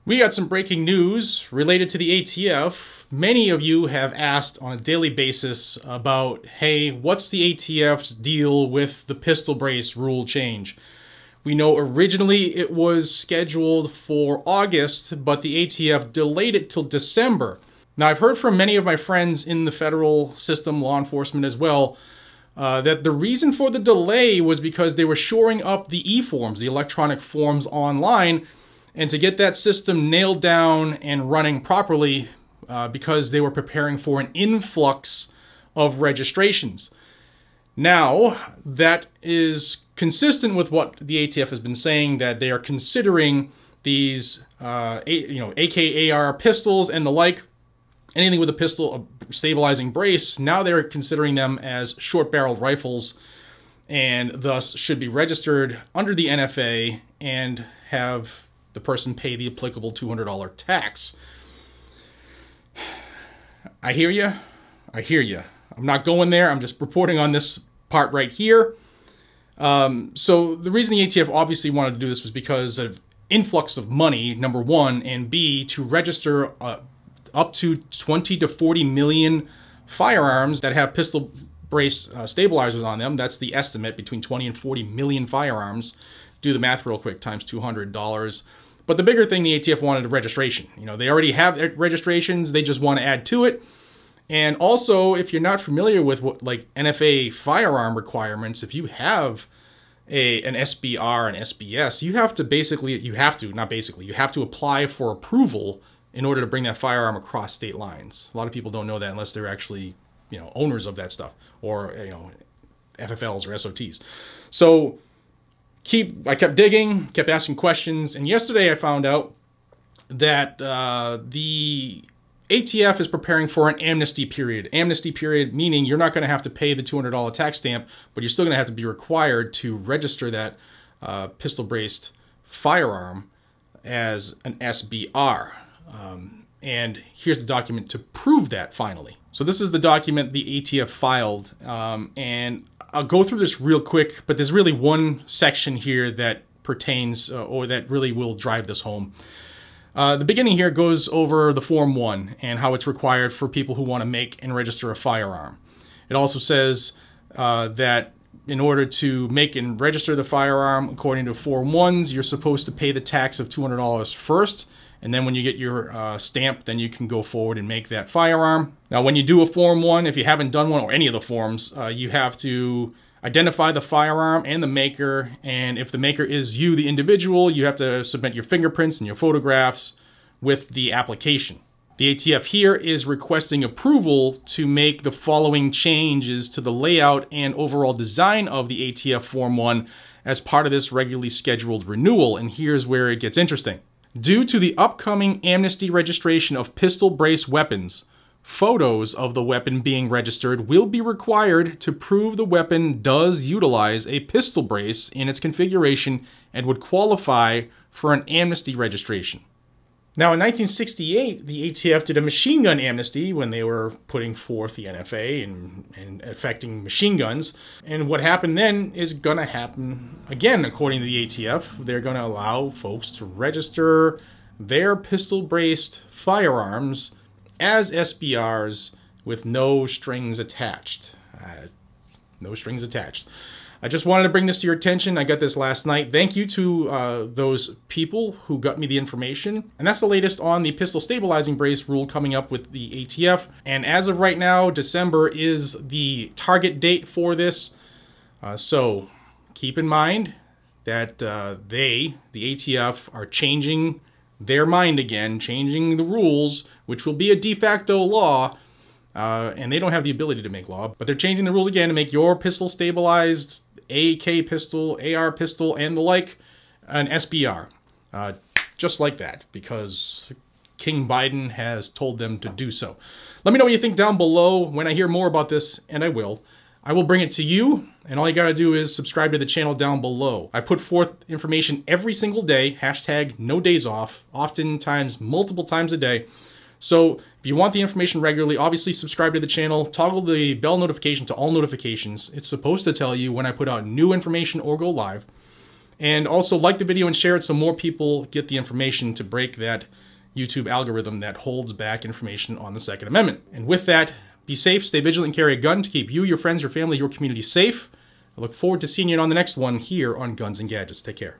We got some breaking news related to the ATF. Many of you have asked on a daily basis about, hey, what's the ATF's deal with the pistol brace rule change? We know originally it was scheduled for August, but the ATF delayed it till December. Now, I've heard from many of my friends in the federal system, law enforcement as well, that the reason for the delay was because they were shoring up the e-forms, the electronic forms online, and to get that system nailed down and running properly because they were preparing for an influx of registrations. Now, that is consistent with what the ATF has been saying, that they are considering these AK-AR pistols and the like, anything with a pistol, a stabilizing brace. Now they're considering them as short-barreled rifles and thus should be registered under the NFA and have the person pay the applicable $200 tax. I hear you. I hear you. I'm not going there. I'm just reporting on this part right here. So the reason the ATF obviously wanted to do this was because of influx of money, number one, and B, to register up to 20 to 40 million firearms that have pistol brace stabilizers on them. That's the estimate, between 20 and 40 million firearms. Do the math real quick, times $200. But the bigger thing, the ATF wanted a registration. You know, they already have registrations, they just want to add to it. And also, if you're not familiar with what, like, NFA firearm requirements, if you have an SBR and SBS, you have to basically, you have to apply for approval in order to bring that firearm across state lines. A lot of people don't know that unless they're actually, you know, owners of that stuff, or, you know, FFLs or SOTs. So I kept digging, kept asking questions, and yesterday I found out that the ATF is preparing for an amnesty period. Amnesty period meaning you're not going to have to pay the $200 tax stamp, but you're still going to have to be required to register that pistol-braced firearm as an SBR. And here's the document to prove that finally. So this is the document the ATF filed, and I'll go through this real quick, but there's really one section here that pertains, or that really will drive this home. The beginning here goes over the Form 1 and how it's required for people who want to make and register a firearm. It also says that in order to make and register the firearm, according to Form 1s, you're supposed to pay the tax of $200 first, and then when you get your stamp, then you can go forward and make that firearm. Now, when you do a Form 1, if you haven't done one, or any of the forms, you have to identify the firearm and the maker, and if the maker is you, the individual, you have to submit your fingerprints and your photographs with the application. The ATF here is requesting approval to make the following changes to the layout and overall design of the ATF Form 1 as part of this regularly scheduled renewal, and here's where it gets interesting. Due to the upcoming amnesty registration of pistol brace weapons, photos of the weapon being registered will be required to prove the weapon does utilize a pistol brace in its configuration and would qualify for an amnesty registration. Now, in 1968, the ATF did a machine gun amnesty when they were putting forth the NFA and affecting machine guns. And what happened then is going to happen again, according to the ATF. They're going to allow folks to register their pistol-braced firearms as SBRs with no strings attached. No strings attached. I just wanted to bring this to your attention. I got this last night. Thank you to those people who got me the information. And that's the latest on the pistol stabilizing brace rule coming up with the ATF. And as of right now, December is the target date for this. So keep in mind that the ATF, are changing their mind again, changing the rules, which will be a de facto law. And they don't have the ability to make law, but they're changing the rules again to make your pistol stabilized AK pistol, AR pistol, and the like an SBR. Just like that, because King Biden has told them to do so. Let me know what you think down below. When I hear more about this, and I will bring it to you, and all you gotta do is subscribe to the channel down below. I put forth information every single day, hashtag no days off, oftentimes multiple times a day. So if you want the information regularly, obviously subscribe to the channel, toggle the bell notification to all notifications. It's supposed to tell you when I put out new information or go live. And also like the video and share it so more people get the information to break that YouTube algorithm that holds back information on the Second Amendment. And with that, be safe, stay vigilant, and carry a gun to keep you, your friends, your family, your community safe. I look forward to seeing you on the next one here on Guns and Gadgets. Take care.